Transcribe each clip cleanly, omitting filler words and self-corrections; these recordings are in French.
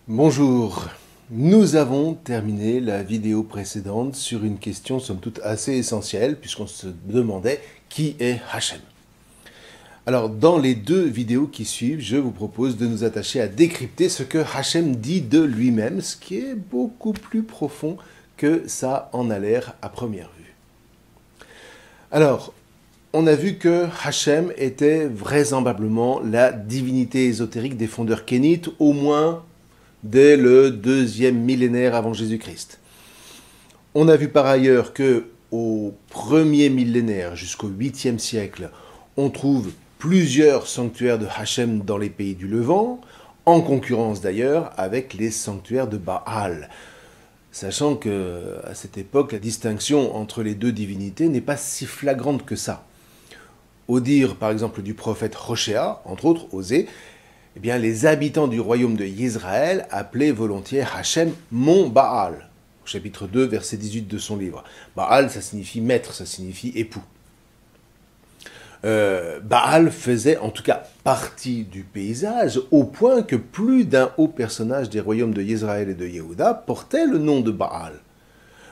Bonjour, nous avons terminé la vidéo précédente sur une question somme toute assez essentielle puisqu'on se demandait qui est Hachem. Alors dans les deux vidéos qui suivent, je vous propose de nous attacher à décrypter ce que Hachem dit de lui-même, ce qui est beaucoup plus profond que ça en a l'air à première vue. Alors, on a vu que Hachem était vraisemblablement la divinité ésotérique des fondeurs kénites, au moins dès le 2e millénaire avant Jésus-Christ. On a vu par ailleurs que au 1er millénaire jusqu'au 8e siècle, on trouve plusieurs sanctuaires de Hachem dans les pays du Levant, en concurrence d'ailleurs avec les sanctuaires de Baal. Sachant que à cette époque, la distinction entre les deux divinités n'est pas si flagrante que ça. Au dire par exemple du prophète Hoshéa, entre autres, Osée, eh bien, les habitants du royaume de Yisraël appelaient volontiers Hachem mon Baal, au chapitre 2, verset 18 de son livre. Baal, ça signifie maître, ça signifie époux. Baal faisait en tout cas partie du paysage, au point que plus d'un haut personnage des royaumes de Yisraël et de Yehuda portait le nom de Baal.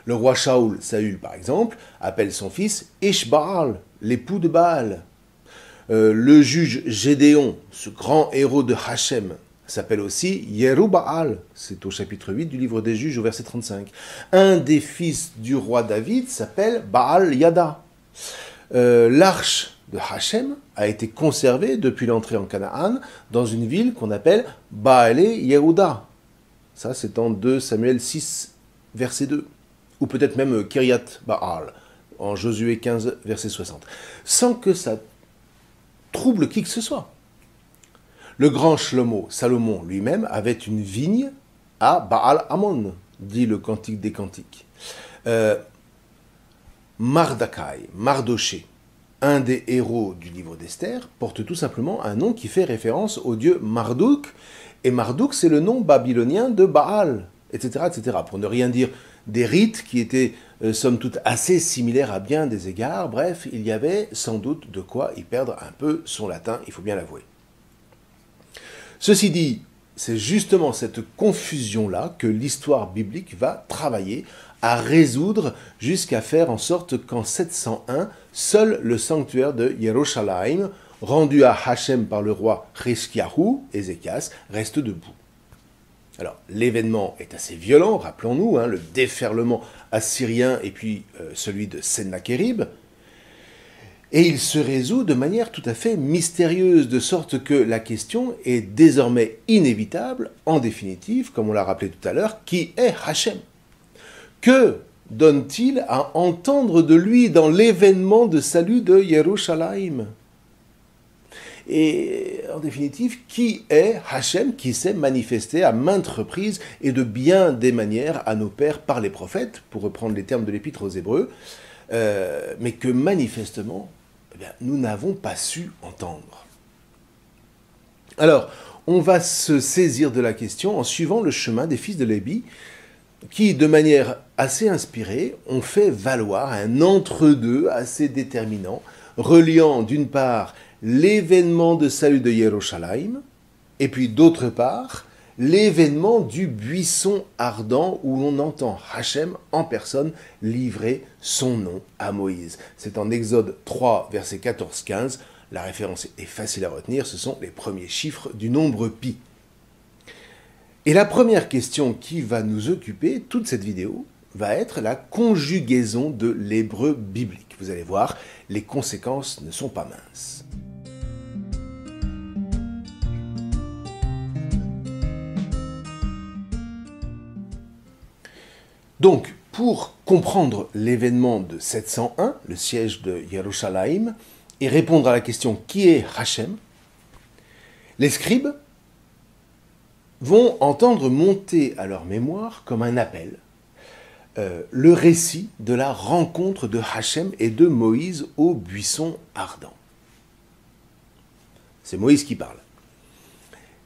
Le roi Shaoul, Saül par exemple, appelle son fils Ish Baal, l'époux de Baal. Le juge Gédéon, ce grand héros de Hachem, s'appelle aussi Yerubbaal, c'est au chapitre 8 du livre des juges au verset 35. Un des fils du roi David s'appelle Baal Yada. L'arche de Hachem a été conservée depuis l'entrée en Canaan dans une ville qu'on appelle Baalé Yehuda. Ça c'est en 2 Samuel 6 verset 2. Ou peut-être même Kiryat Baal en Josué 15 verset 60. Sans que ça trouble qui que ce soit. Le grand Shlomo, Salomon lui-même, avait une vigne à Baal Hamon, dit le Cantique des Cantiques. Mardoché, un des héros du livre d'Esther, porte tout simplement un nom qui fait référence au dieu Marduk, et Marduk c'est le nom babylonien de Baal, etc., etc., pour ne rien dire des rites qui étaient somme toute assez similaires à bien des égards. Bref, il y avait sans doute de quoi y perdre un peu son latin, il faut bien l'avouer. Ceci dit, c'est justement cette confusion-là que l'histoire biblique va travailler à résoudre jusqu'à faire en sorte qu'en 701, seul le sanctuaire de Yerushalayim, rendu à Hachem par le roi Chizkiyahu, Ézéchias, reste debout. Alors, l'événement est assez violent, rappelons-nous, le déferlement assyrien et puis celui de Sennachérib, et il se résout de manière tout à fait mystérieuse, de sorte que la question est désormais inévitable, en définitive, comme on l'a rappelé tout à l'heure, qui est Hachem? Que donne-t-il à entendre de lui dans l'événement de salut de Yerushalayim? Et en définitive, qui est Hachem qui s'est manifesté à maintes reprises et de bien des manières à nos pères par les prophètes, pour reprendre les termes de l'Épître aux Hébreux, mais que manifestement, nous n'avons pas su entendre. Alors, on va se saisir de la question en suivant le chemin des fils de Lévi, qui, de manière assez inspirée, ont fait valoir un entre-deux assez déterminant, reliant d'une part l'événement de salut de Yerushalayim, et puis d'autre part, l'événement du buisson ardent où l'on entend Hachem en personne livrer son nom à Moïse. C'est en Exode 3, verset 14-15. La référence est facile à retenir, ce sont les premiers chiffres du nombre pi. Et la première question qui va nous occuper toute cette vidéo va être la conjugaison de l'hébreu biblique. Vous allez voir, les conséquences ne sont pas minces. Donc, pour comprendre l'événement de 701, le siège de Yerushalayim, et répondre à la question qui est Hachem, les scribes vont entendre monter à leur mémoire comme un appel le récit de la rencontre de Hachem et de Moïse au buisson ardent. C'est Moïse qui parle.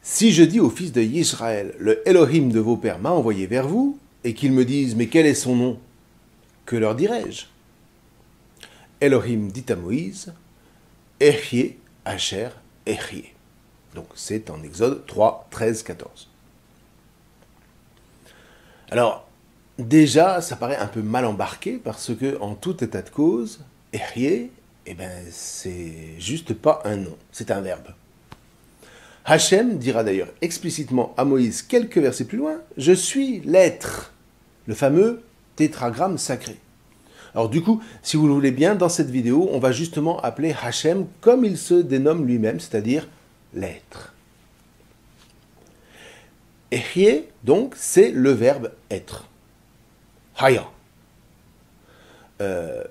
Si je dis aux fils de Yisraël, le Elohim de vos pères m'a envoyé vers vous, et qu'ils me disent, mais quel est son nom? Que leur dirai-je? Elohim dit à Moïse, Ehyeh Asher Ehyeh. Donc c'est en Exode 3, 13, 14. Alors, déjà, ça paraît un peu mal embarqué parce que, en tout état de cause, Ehyeh, eh ben, c'est juste pas un nom, c'est un verbe. Hachem dira d'ailleurs explicitement à Moïse quelques versets plus loin, « Je suis l'être », le fameux tétragramme sacré. Alors du coup, si vous le voulez bien, dans cette vidéo, on va justement appeler Hachem comme il se dénomme lui-même, c'est-à-dire l'être. Ehyeh, donc, c'est le verbe être. Haya.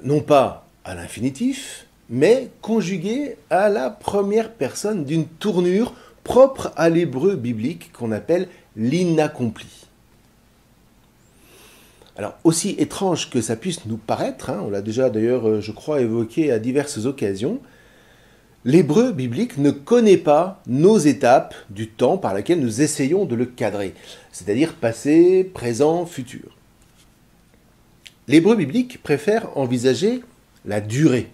Non pas à l'infinitif, mais conjugué à la première personne d'une tournure propre à l'hébreu biblique qu'on appelle l'inaccompli. Alors, aussi étrange que ça puisse nous paraître, on l'a déjà d'ailleurs, je crois, évoqué à diverses occasions, l'hébreu biblique ne connaît pas nos étapes du temps par lesquelles nous essayons de le cadrer, c'est-à-dire passé, présent, futur. L'hébreu biblique préfère envisager la durée,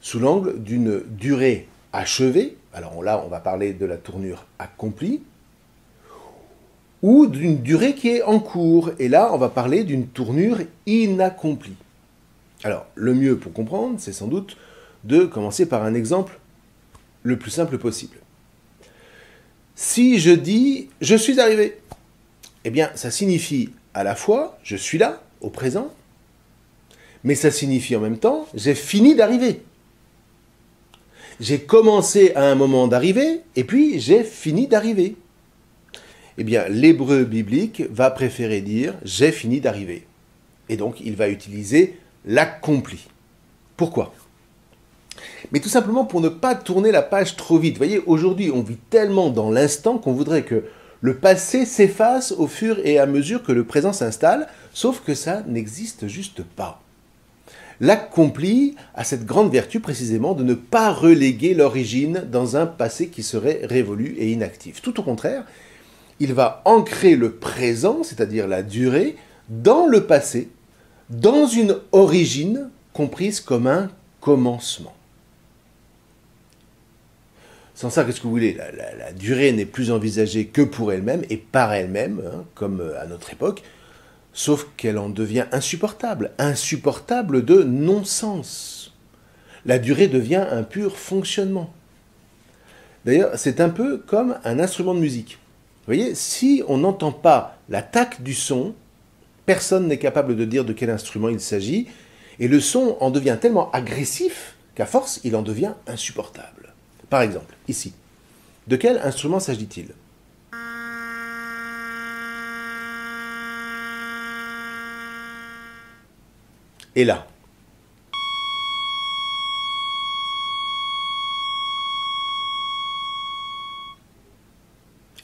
sous l'angle d'une durée achevée, alors là on va parler de la tournure accomplie, ou d'une durée qui est en cours, et là on va parler d'une tournure inaccomplie. Alors le mieux pour comprendre, c'est sans doute de commencer par un exemple le plus simple possible. Si je dis « je suis arrivé », eh bien ça signifie à la fois « je suis là », au présent, mais ça signifie en même temps « j'ai fini d'arriver ». J'ai commencé à un moment d'arriver, et puis j'ai fini d'arriver. Eh bien, l'hébreu biblique va préférer dire « j'ai fini d'arriver ». Et donc, il va utiliser l'accompli. Pourquoi ? Mais tout simplement pour ne pas tourner la page trop vite. Vous voyez, aujourd'hui, on vit tellement dans l'instant qu'on voudrait que le passé s'efface au fur et à mesure que le présent s'installe, sauf que ça n'existe juste pas. L'accompli a cette grande vertu précisément de ne pas reléguer l'origine dans un passé qui serait révolu et inactif. Tout au contraire, il va ancrer le présent, c'est-à-dire la durée, dans le passé, dans une origine comprise comme un commencement. Sans ça, qu'est-ce que vous voulez ? La durée n'est plus envisagée que pour elle-même et par elle-même, comme à notre époque, sauf qu'elle en devient insupportable, insupportable de non-sens. La durée devient un pur fonctionnement. D'ailleurs, c'est un peu comme un instrument de musique. Vous voyez, si on n'entend pas l'attaque du son, personne n'est capable de dire de quel instrument il s'agit, et le son en devient tellement agressif qu'à force, il en devient insupportable. Par exemple, ici, de quel instrument s'agit-il ? Et là.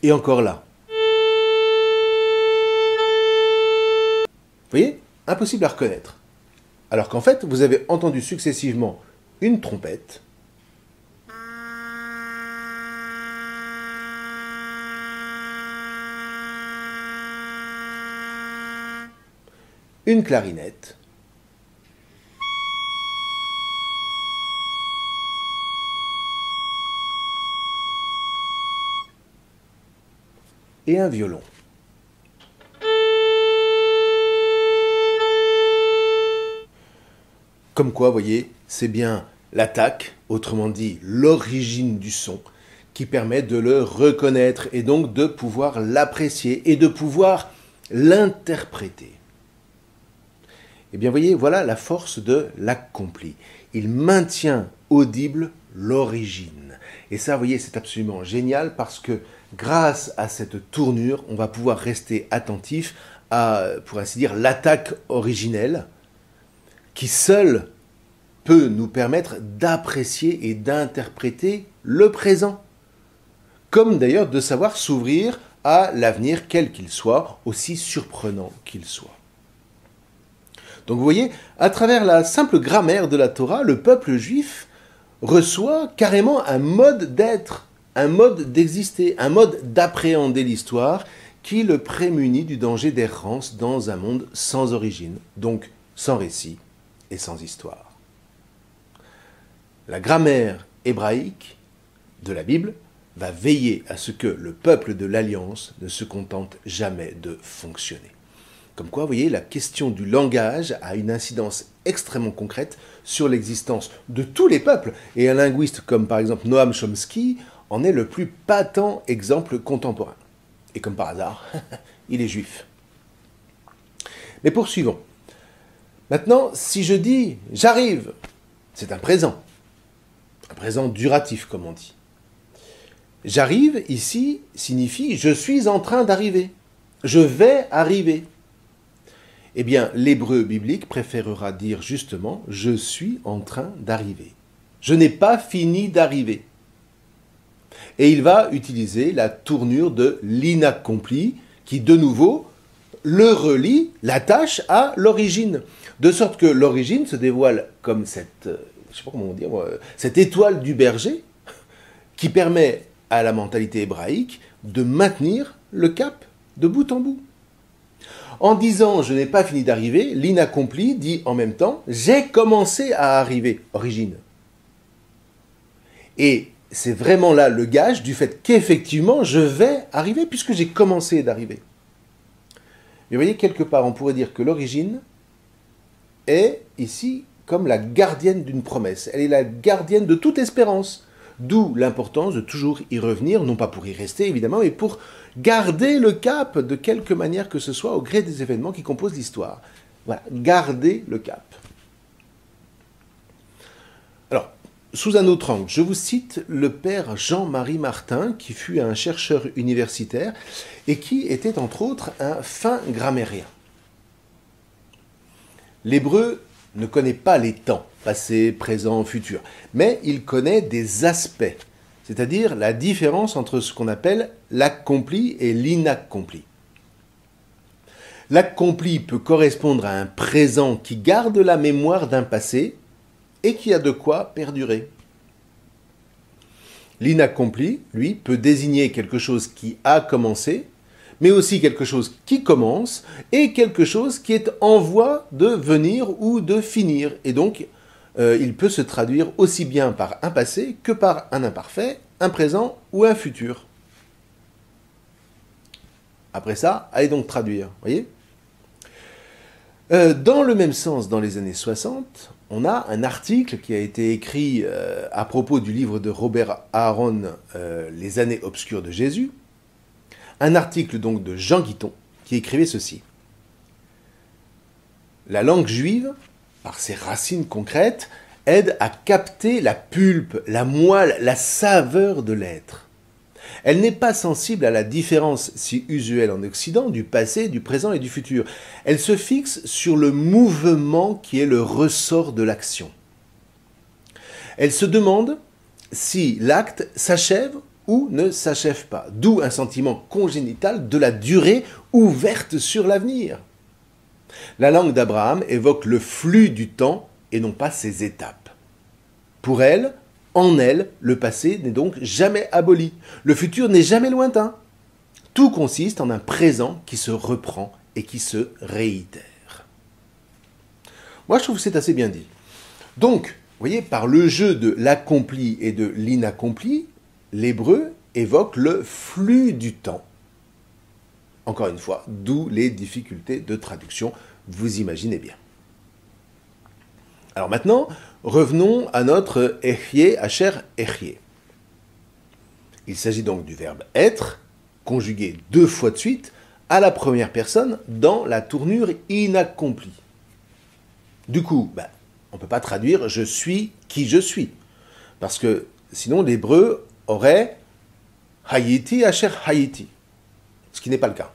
Et encore là. Vous voyez ? Impossible à reconnaître. Alors qu'en fait, vous avez entendu successivement une trompette, une clarinette, et un violon. Comme quoi, vous voyez, c'est bien l'attaque, autrement dit l'origine du son, qui permet de le reconnaître et donc de pouvoir l'apprécier et de pouvoir l'interpréter. Eh bien, voyez, voilà la force de l'accompli. Il maintient audible l'origine. Et ça, vous voyez, c'est absolument génial parce que grâce à cette tournure, on va pouvoir rester attentif à, pour ainsi dire, l'attaque originelle qui seule peut nous permettre d'apprécier et d'interpréter le présent. Comme d'ailleurs de savoir s'ouvrir à l'avenir, quel qu'il soit, aussi surprenant qu'il soit. Donc vous voyez, à travers la simple grammaire de la Torah, le peuple juif reçoit carrément un mode d'être, un mode d'exister, un mode d'appréhender l'histoire qui le prémunit du danger d'errance dans un monde sans origine, donc sans récit et sans histoire. La grammaire hébraïque de la Bible va veiller à ce que le peuple de l'Alliance ne se contente jamais de fonctionner. Comme quoi, vous voyez, la question du langage a une incidence extrêmement concrète sur l'existence de tous les peuples. Et un linguiste comme par exemple Noam Chomsky en est le plus patent exemple contemporain. Et comme par hasard, il est juif. Mais poursuivons. Maintenant, si je dis « j'arrive », c'est un présent duratif comme on dit. « J'arrive » ici signifie « je suis en train d'arriver »,« je vais arriver ». Eh bien, l'hébreu biblique préférera dire justement « je suis en train d'arriver ». Je n'ai pas fini d'arriver. Et il va utiliser la tournure de l'inaccompli qui, de nouveau, le relie, l'attache à l'origine. De sorte que l'origine se dévoile comme cette, je sais pas comment dire, cette étoile du berger qui permet à la mentalité hébraïque de maintenir le cap de bout en bout. En disant « je n'ai pas fini d'arriver », l'inaccompli dit en même temps « j'ai commencé à arriver », origine. Et c'est vraiment là le gage du fait qu'effectivement je vais arriver puisque j'ai commencé d'arriver. Mais vous voyez, quelque part, on pourrait dire que l'origine est ici comme la gardienne d'une promesse. Elle est la gardienne de toute espérance. D'où l'importance de toujours y revenir, non pas pour y rester évidemment, mais pour garder le cap de quelque manière que ce soit au gré des événements qui composent l'histoire. Voilà, garder le cap. Alors, sous un autre angle, je vous cite le père Jean-Marie Martin, qui fut un chercheur universitaire et qui était entre autres un fin grammairien. L'hébreu ne connaît pas les temps, passé, présent, futur, mais il connaît des aspects, c'est-à-dire la différence entre ce qu'on appelle l'accompli et l'inaccompli. L'accompli peut correspondre à un présent qui garde la mémoire d'un passé et qui a de quoi perdurer. L'inaccompli, lui, peut désigner quelque chose qui a commencé, mais aussi quelque chose qui commence et quelque chose qui est en voie de venir ou de finir. Et donc, il peut se traduire aussi bien par un passé que par un imparfait, un présent ou un futur. Après ça, allez donc traduire, voyez ? Dans le même sens, dans les années 60, on a un article qui a été écrit à propos du livre de Robert Aaron, Les années obscures de Jésus, un article donc de Jean Guiton qui écrivait ceci. La langue juive, par ses racines concrètes, aide à capter la pulpe, la moelle, la saveur de l'être. Elle n'est pas sensible à la différence si usuelle en Occident du passé, du présent et du futur. Elle se fixe sur le mouvement qui est le ressort de l'action. Elle se demande si l'acte s'achève ou ne s'achève pas, d'où un sentiment congénital de la durée ouverte sur l'avenir. La langue d'Abraham évoque le flux du temps et non pas ses étapes. Pour elle, en elle, le passé n'est donc jamais aboli, le futur n'est jamais lointain. Tout consiste en un présent qui se reprend et qui se réitère. Moi, je trouve que c'est assez bien dit. Donc, vous voyez, par le jeu de l'accompli et de l'inaccompli, l'hébreu évoque le flux du temps. Encore une fois, d'où les difficultés de traduction, vous imaginez bien. Alors maintenant, revenons à notre Ehyeh Asher Ehyeh. Il s'agit donc du verbe être, conjugué 2 fois de suite, à la première personne dans la tournure inaccomplie. Du coup, on ne peut pas traduire « je suis qui je suis », parce que sinon l'hébreu aurait Hayiti Asher Hayiti, ce qui n'est pas le cas.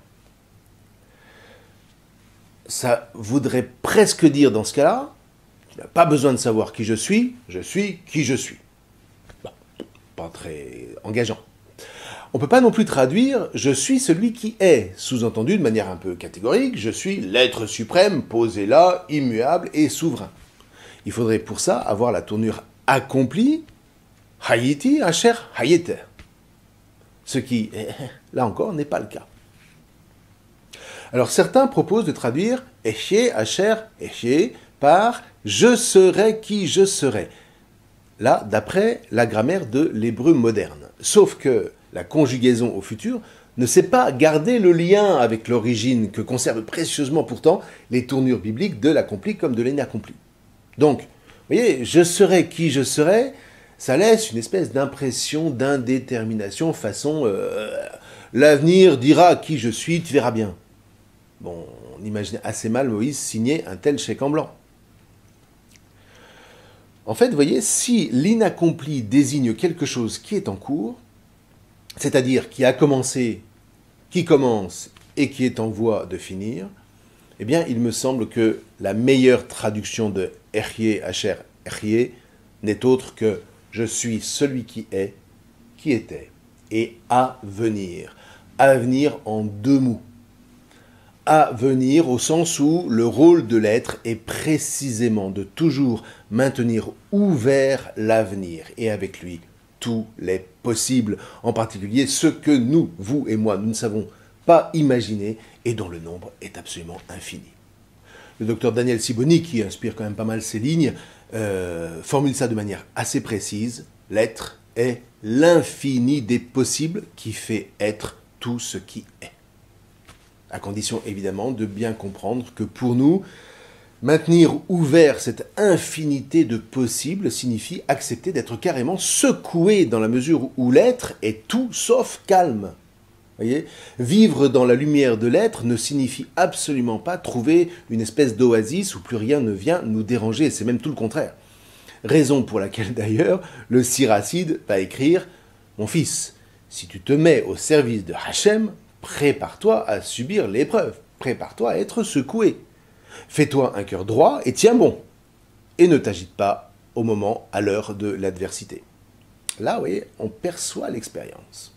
Ça voudrait presque dire dans ce cas-là, tu n'as pas besoin de savoir qui je suis qui je suis. Bon, pas très engageant. On ne peut pas non plus traduire « je suis celui qui est », sous-entendu de manière un peu catégorique, je suis l'être suprême, posé là, immuable et souverain. Il faudrait pour ça avoir la tournure accomplie, Hayiti Asher Hayete. Ce qui, là encore, n'est pas le cas. Alors certains proposent de traduire Ehyeh Asher Ehyeh par « je serai qui je serai ». Là, d'après la grammaire de l'hébreu moderne. Sauf que la conjugaison au futur ne sait pas garder le lien avec l'origine que conservent précieusement pourtant les tournures bibliques de l'accompli comme de l'inaccompli. Donc, vous voyez, je serai qui je serai, ça laisse une espèce d'impression d'indétermination façon l'avenir dira qui je suis, tu verras bien. Bon, on imagine assez mal Moïse signer un tel chèque en blanc. En fait, vous voyez, si l'inaccompli désigne quelque chose qui est en cours, c'est-à-dire qui a commencé, qui commence et qui est en voie de finir, eh bien, il me semble que la meilleure traduction de Ehyeh Asher Ehyeh n'est autre que « je suis celui qui est, qui était, et à venir ». À venir en deux mots. À venir au sens où le rôle de l'être est précisément de toujours maintenir ouvert l'avenir et avec lui tous les possibles, en particulier ceux que nous, vous et moi, nous ne savons pas imaginer et dont le nombre est absolument infini. Le docteur Daniel Sibony, qui inspire quand même pas mal ces lignes, formule ça de manière assez précise. L'être est l'infini des possibles qui fait être tout ce qui est. À condition évidemment de bien comprendre que pour nous, maintenir ouvert cette infinité de possibles signifie accepter d'être carrément secoué dans la mesure où l'être est tout sauf calme. Voyez, vivre dans la lumière de l'être ne signifie absolument pas trouver une espèce d'oasis où plus rien ne vient nous déranger, c'est même tout le contraire. Raison pour laquelle d'ailleurs le Siracide va écrire « Mon fils, si tu te mets au service de Hachem, prépare-toi à subir l'épreuve, prépare-toi à être secoué. Fais-toi un cœur droit et tiens bon, et ne t'agite pas au moment, à l'heure de l'adversité. » Là, vous voyez, on perçoit l'expérience.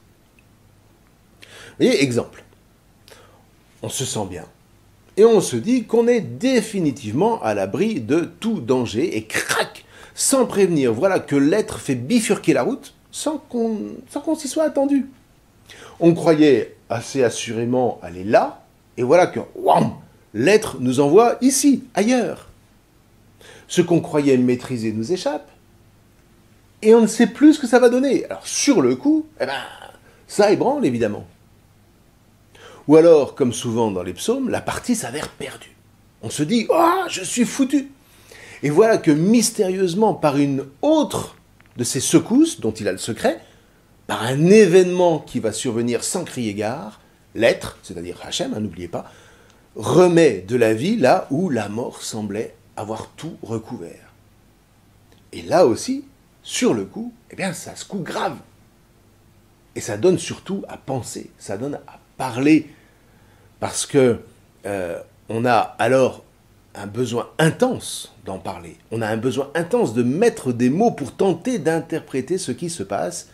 Vous voyez, exemple, on se sent bien, et on se dit qu'on est définitivement à l'abri de tout danger, et crac, sans prévenir, voilà que l'être fait bifurquer la route, sans qu'on s'y soit attendu. On croyait assez assurément aller là, et voilà que, wham, l'être nous envoie ici, ailleurs. Ce qu'on croyait maîtriser nous échappe, et on ne sait plus ce que ça va donner. Alors, sur le coup, eh ben, ça ébranle, évidemment. Ou alors, comme souvent dans les psaumes, la partie s'avère perdue. On se dit « Oh, je suis foutu !» Et voilà que mystérieusement, par une autre de ces secousses dont il a le secret, par un événement qui va survenir sans crier gare, l'être, c'est-à-dire Hachem, n'oubliez pas, remet de la vie là où la mort semblait avoir tout recouvert. Et là aussi, sur le coup, eh bien, ça secoue grave. Et ça donne surtout à penser, ça donne à parler, parce que on a alors un besoin intense d'en parler. On a un besoin intense de mettre des mots pour tenter d'interpréter ce qui se passe,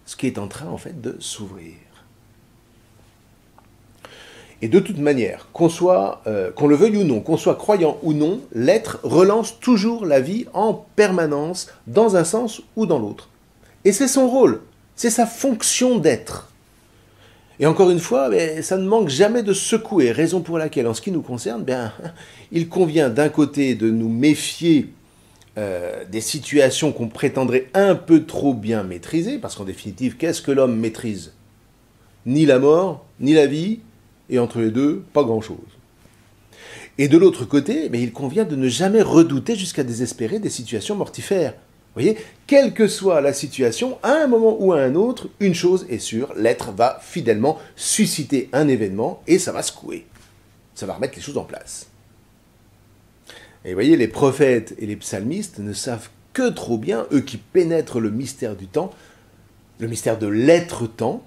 ce qui est en train en fait de s'ouvrir. Et de toute manière, qu'on le veuille ou non, qu'on soit croyant ou non, l'être relance toujours la vie en permanence, dans un sens ou dans l'autre. Et c'est son rôle, c'est sa fonction d'être. Et encore une fois, ça ne manque jamais de secouer, raison pour laquelle, en ce qui nous concerne, il convient d'un côté de nous méfier des situations qu'on prétendrait un peu trop bien maîtriser, parce qu'en définitive, qu'est-ce que l'homme maîtrise? Ni la mort, ni la vie, et entre les deux, pas grand-chose. Et de l'autre côté, il convient de ne jamais redouter jusqu'à désespérer des situations mortifères. Vous voyez, quelle que soit la situation, à un moment ou à un autre, une chose est sûre, l'être va fidèlement susciter un événement et ça va secouer. Ça va remettre les choses en place. Et vous voyez, les prophètes et les psalmistes ne savent que trop bien, eux qui pénètrent le mystère du temps, le mystère de l'être-temps,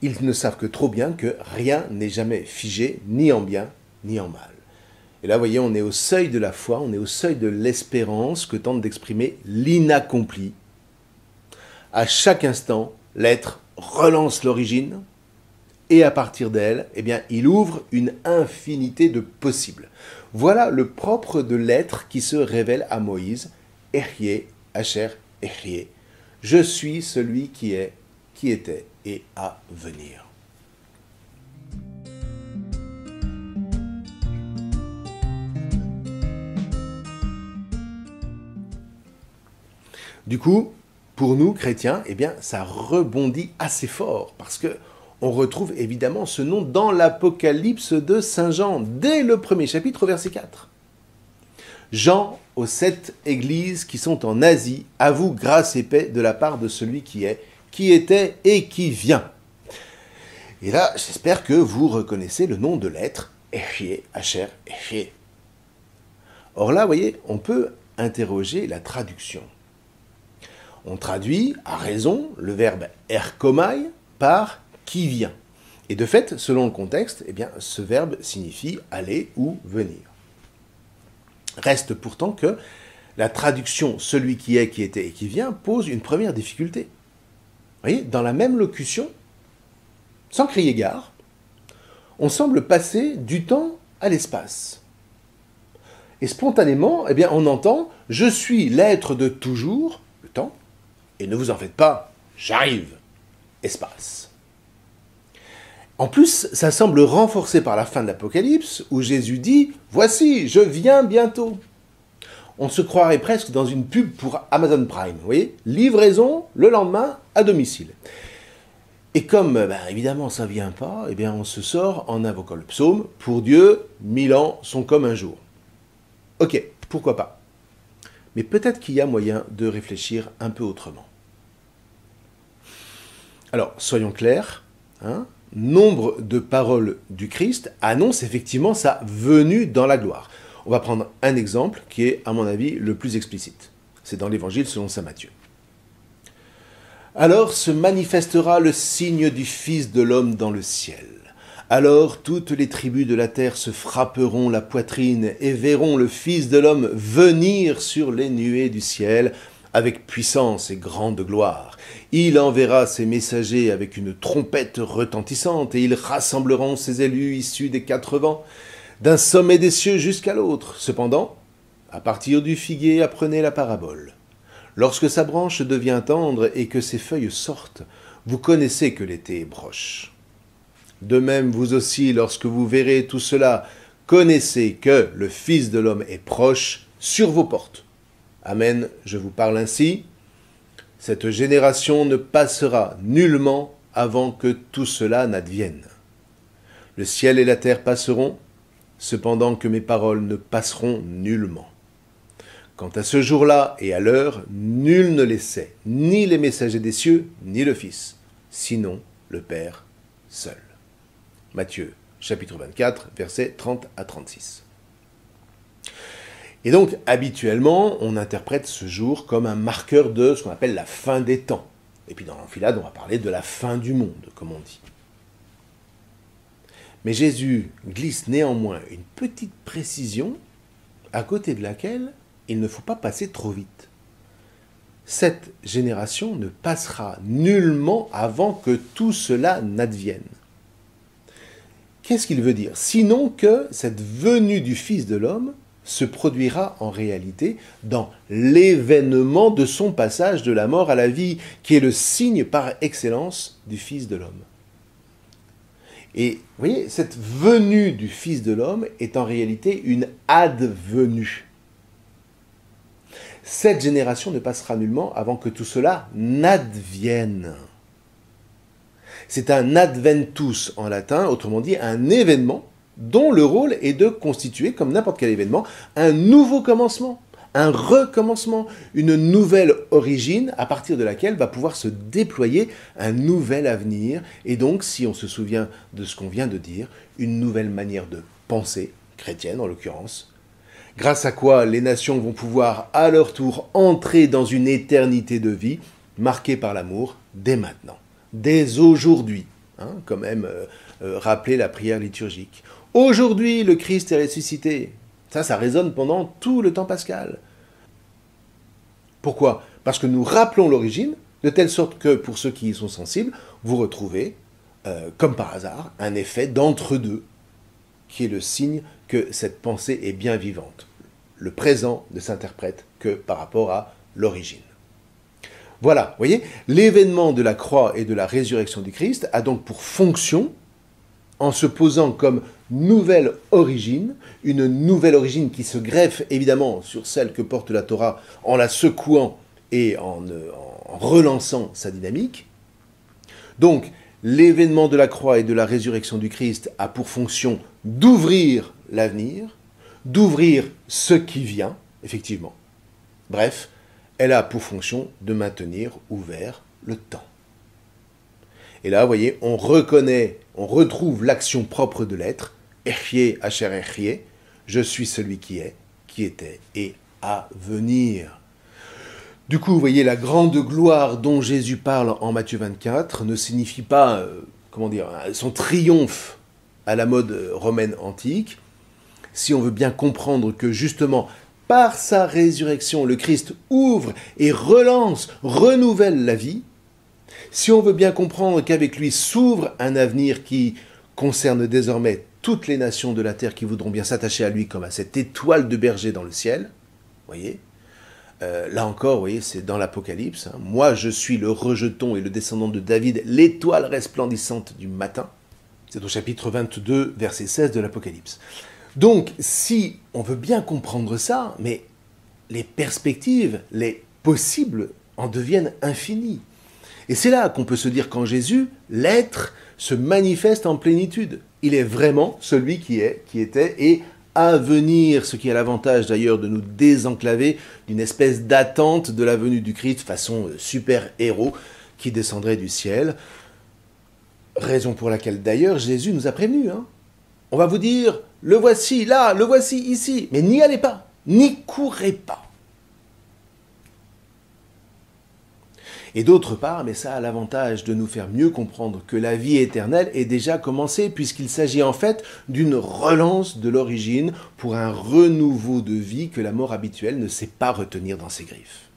ils ne savent que trop bien que rien n'est jamais figé, ni en bien, ni en mal. Et là, vous voyez, on est au seuil de la foi, on est au seuil de l'espérance que tente d'exprimer l'inaccompli. À chaque instant, l'être relance l'origine, et à partir d'elle, il ouvre une infinité de possibles. Voilà le propre de l'être qui se révèle à Moïse, Ehyeh Asher Ehyeh. Je suis celui qui est, qui était et à venir. Du coup, pour nous, chrétiens, ça rebondit assez fort, parce que on retrouve évidemment ce nom dans l'Apocalypse de Saint Jean, dès le premier chapitre, verset 4. Jean, aux 7 églises qui sont en Asie, avoue grâce et paix de la part de celui qui est, qui était et qui vient. Et là, j'espère que vous reconnaissez le nom de l'être, Ehyeh, Asher, Ehyeh. Or là, vous voyez, on peut interroger la traduction. On traduit, à raison, le verbe erkomai par qui vient. Et de fait, selon le contexte, eh bien, ce verbe signifie aller ou venir. Reste pourtant que la traduction celui qui est, qui était et qui vient pose une première difficulté. Vous voyez, dans la même locution, sans crier gare, on semble passer du temps à l'espace. Et spontanément, eh bien, on entend « Je suis l'être de toujours », le temps, et ne vous en faites pas, j'arrive, espace. En plus, ça semble renforcé par la fin de l'Apocalypse, où Jésus dit « Voici, je viens bientôt ». On se croirait presque dans une pub pour Amazon Prime, vous voyez, livraison le lendemain à domicile. Et comme, évidemment, ça ne vient pas, eh bien, on se sort en invoquant le psaume « Pour Dieu, 1000 ans sont comme un jour ». Ok, pourquoi pas. Mais peut-être qu'il y a moyen de réfléchir un peu autrement. Alors, soyons clairs, nombre de paroles du Christ annoncent effectivement sa venue dans la gloire. On va prendre un exemple qui est, à mon avis, le plus explicite. C'est dans l'Évangile selon saint Matthieu. Alors se manifestera le signe du Fils de l'homme dans le ciel. Alors toutes les tribus de la terre se frapperont la poitrine et verront le Fils de l'homme venir sur les nuées du ciel avec puissance et grande gloire. Il enverra ses messagers avec une trompette retentissante et ils rassembleront ses élus issus des 4 vents, d'un sommet des cieux jusqu'à l'autre. Cependant, à partir du figuier, apprenez la parabole. Lorsque sa branche devient tendre et que ses feuilles sortent, vous connaissez que l'été est proche. De même, vous aussi, lorsque vous verrez tout cela, connaissez que le Fils de l'homme est proche sur vos portes. Amen, je vous parle ainsi. Cette génération ne passera nullement avant que tout cela n'advienne. Le ciel et la terre passeront, cependant que mes paroles ne passeront nullement. Quant à ce jour-là et à l'heure, nul ne les sait, ni les messagers des cieux, ni le Fils, sinon le Père seul. Matthieu, chapitre 24, versets 30 à 36. Et donc, habituellement, on interprète ce jour comme un marqueur de ce qu'on appelle la fin des temps. Et puis dans l'enfilade, on va parler de la fin du monde, comme on dit. Mais Jésus glisse néanmoins une petite précision à côté de laquelle il ne faut pas passer trop vite. Cette génération ne passera nullement avant que tout cela n'advienne. Qu'est-ce qu'il veut dire? Sinon que cette venue du Fils de l'homme se produira en réalité dans l'événement de son passage de la mort à la vie, qui est le signe par excellence du Fils de l'homme. Et vous voyez, cette venue du Fils de l'homme est en réalité une advenue. Cette génération ne passera nullement avant que tout cela n'advienne. C'est un adventus en latin, autrement dit un événement dont le rôle est de constituer, comme n'importe quel événement, un nouveau commencement, un recommencement, une nouvelle origine à partir de laquelle va pouvoir se déployer un nouvel avenir, et donc, si on se souvient de ce qu'on vient de dire, une nouvelle manière de penser, chrétienne en l'occurrence, grâce à quoi les nations vont pouvoir à leur tour entrer dans une éternité de vie marquée par l'amour dès maintenant, dès aujourd'hui, comme aime rappeler la prière liturgique. Aujourd'hui, le Christ est ressuscité. Ça résonne pendant tout le temps pascal. Pourquoi? Parce que nous rappelons l'origine, de telle sorte que, pour ceux qui y sont sensibles, vous retrouvez, comme par hasard, un effet d'entre-deux, qui est le signe que cette pensée est bien vivante. Le présent ne s'interprète que par rapport à l'origine. Voilà, vous voyez, l'événement de la croix et de la résurrection du Christ a donc pour fonction, en se posant comme nouvelle origine, une nouvelle origine qui se greffe évidemment sur celle que porte la Torah en la secouant et en relançant sa dynamique. Donc, l'événement de la croix et de la résurrection du Christ a pour fonction d'ouvrir l'avenir, d'ouvrir ce qui vient, effectivement. Bref, elle a pour fonction de maintenir ouvert le temps. Et là, vous voyez, on retrouve l'action propre de l'être, Echye Asher Echye, je suis celui qui est, qui était et à venir. Du coup, vous voyez, la grande gloire dont Jésus parle en Matthieu 24 ne signifie pas, son triomphe à la mode romaine antique. Si on veut bien comprendre que justement, par sa résurrection, le Christ ouvre et relance, renouvelle la vie, si on veut bien comprendre qu'avec lui s'ouvre un avenir qui concerne désormais toutes les nations de la terre qui voudront bien s'attacher à lui comme à cette étoile de berger dans le ciel, voyez, là encore, vous voyez, c'est dans l'Apocalypse. Hein. Moi, je suis le rejeton et le descendant de David, l'étoile resplendissante du matin. C'est au chapitre 22, verset 16 de l'Apocalypse. Donc, si on veut bien comprendre ça, mais les perspectives, les possibles en deviennent infinies. Et c'est là qu'on peut se dire qu'en Jésus, l'être se manifeste en plénitude. Il est vraiment celui qui est, qui était et à venir, ce qui a l'avantage d'ailleurs de nous désenclaver d'une espèce d'attente de la venue du Christ façon super-héros qui descendrait du ciel. Raison pour laquelle d'ailleurs Jésus nous a prévenus. Hein. On va vous dire, le voici là, le voici ici, mais n'y allez pas, n'y courez pas. Et d'autre part, mais ça a l'avantage de nous faire mieux comprendre que la vie éternelle est déjà commencée, puisqu'il s'agit en fait d'une relance de l'origine pour un renouveau de vie que la mort habituelle ne sait pas retenir dans ses griffes.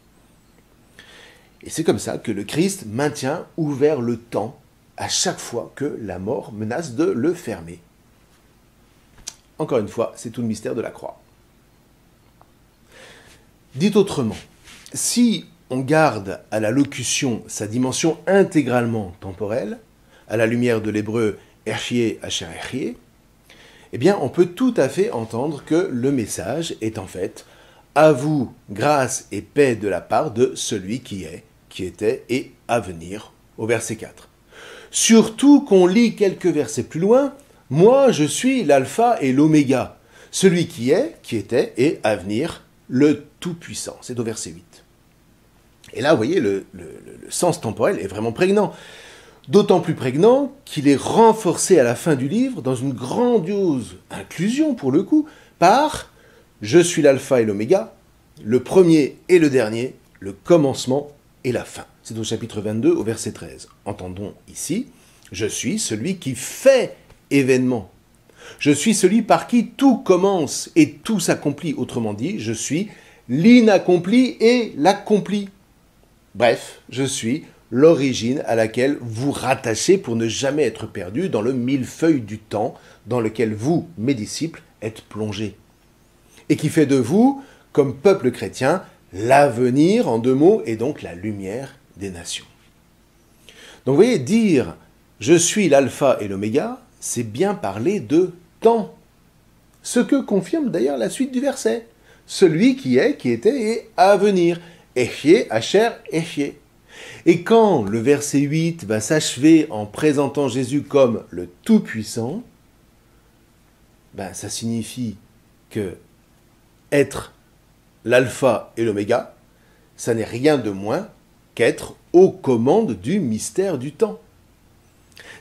Et c'est comme ça que le Christ maintient ouvert le temps à chaque fois que la mort menace de le fermer. Encore une fois, c'est tout le mystère de la croix. Dit autrement, si on garde à la locution sa dimension intégralement temporelle, à la lumière de l'hébreu Echye Asher Echye, eh bien on peut tout à fait entendre que le message est en fait « À vous, grâce et paix de la part de celui qui est, qui était et à venir » au verset 4. Surtout qu'on lit quelques versets plus loin, « Moi je suis l'alpha et l'oméga, celui qui est, qui était et à venir, le Tout-Puissant » c'est au verset 8. Et là, vous voyez, le sens temporel est vraiment prégnant. D'autant plus prégnant qu'il est renforcé à la fin du livre dans une grandiose inclusion, pour le coup, par « Je suis l'alpha et l'oméga, le premier et le dernier, le commencement et la fin ». C'est au chapitre 22, au verset 13. Entendons ici « Je suis celui qui fait événement. Je suis celui par qui tout commence et tout s'accomplit. » Autrement dit, je suis l'inaccompli et l'accompli. Bref, je suis l'origine à laquelle vous rattachez pour ne jamais être perdu dans le millefeuille du temps dans lequel vous, mes disciples, êtes plongés. Et qui fait de vous, comme peuple chrétien, l'avenir, en deux mots, et donc la lumière des nations. Donc vous voyez, dire « je suis l'alpha et l'oméga », c'est bien parler de temps. Ce que confirme d'ailleurs la suite du verset. Celui qui est, qui était et à venir. Echye, Asher, Echye. Et quand le verset 8 va s'achever en présentant Jésus comme le Tout-Puissant, ça signifie que être l'alpha et l'oméga, ça n'est rien de moins qu'être aux commandes du mystère du temps.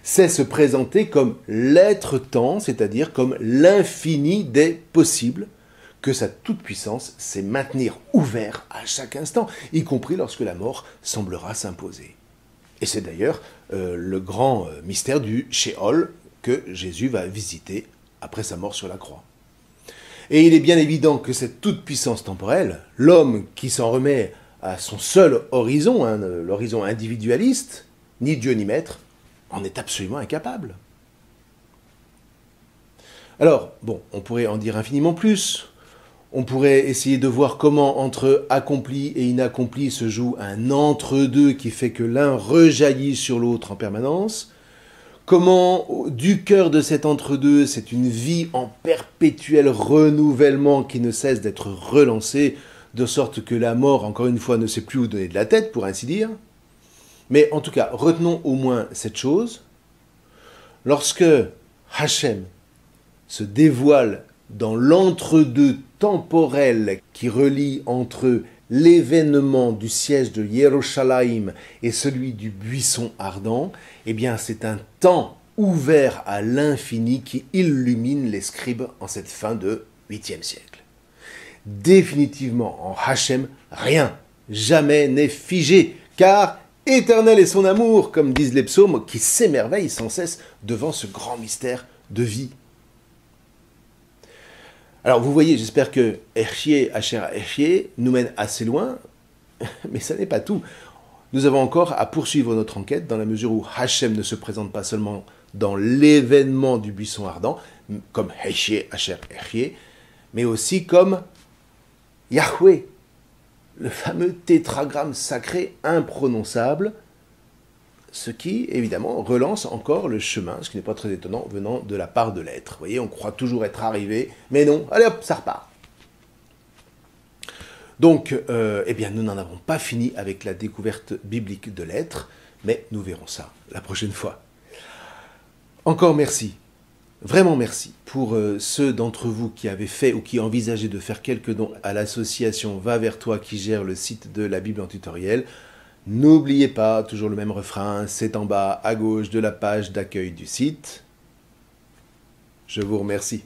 C'est se présenter comme l'être-temps, c'est-à-dire comme l'infini des possibles, que sa toute-puissance sait maintenir ouvert à chaque instant, y compris lorsque la mort semblera s'imposer. Et c'est d'ailleurs le grand mystère du Sheol que Jésus va visiter après sa mort sur la croix. Et il est bien évident que cette toute-puissance temporelle, l'homme qui s'en remet à son seul horizon, l'horizon individualiste, ni Dieu ni maître, en est absolument incapable. Alors, bon, on pourrait en dire infiniment plus. On pourrait essayer de voir comment entre accompli et inaccompli se joue un entre-deux qui fait que l'un rejaillit sur l'autre en permanence. Comment, du cœur de cet entre-deux, c'est une vie en perpétuel renouvellement qui ne cesse d'être relancée, de sorte que la mort, encore une fois, ne sait plus où donner de la tête, pour ainsi dire. Mais en tout cas, retenons au moins cette chose, Lorsque Hachem se dévoile dans l'entre-deux temporel qui relie entre l'événement du siège de Yerushalayim et celui du buisson ardent, eh bien c'est un temps ouvert à l'infini qui illumine les scribes en cette fin de 8e siècle. Définitivement, en Hachem, rien, jamais n'est figé, car éternel est son amour, comme disent les psaumes, qui s'émerveillent sans cesse devant ce grand mystère de vie. Alors vous voyez, j'espère que Herchier, Asher Herchier, nous mène assez loin, mais ça n'est pas tout. Nous avons encore à poursuivre notre enquête dans la mesure où Hachem ne se présente pas seulement dans l'événement du buisson ardent, comme Herchier, Asher Herchier, mais aussi comme Yahweh, le fameux tétragramme sacré imprononçable, ce qui, évidemment, relance encore le chemin, ce qui n'est pas très étonnant, venant de la part de l'être. Vous voyez, on croit toujours être arrivé, mais non, allez hop, ça repart. Donc, eh bien, nous n'en avons pas fini avec la découverte biblique de l'être, mais nous verrons ça la prochaine fois. Encore merci, vraiment merci, pour ceux d'entre vous qui avaient fait ou qui envisageaient de faire quelques dons à l'association Va vers toi qui gère le site de la Bible en tutoriel. N'oubliez pas, toujours le même refrain, c'est en bas à gauche de la page d'accueil du site. Je vous remercie.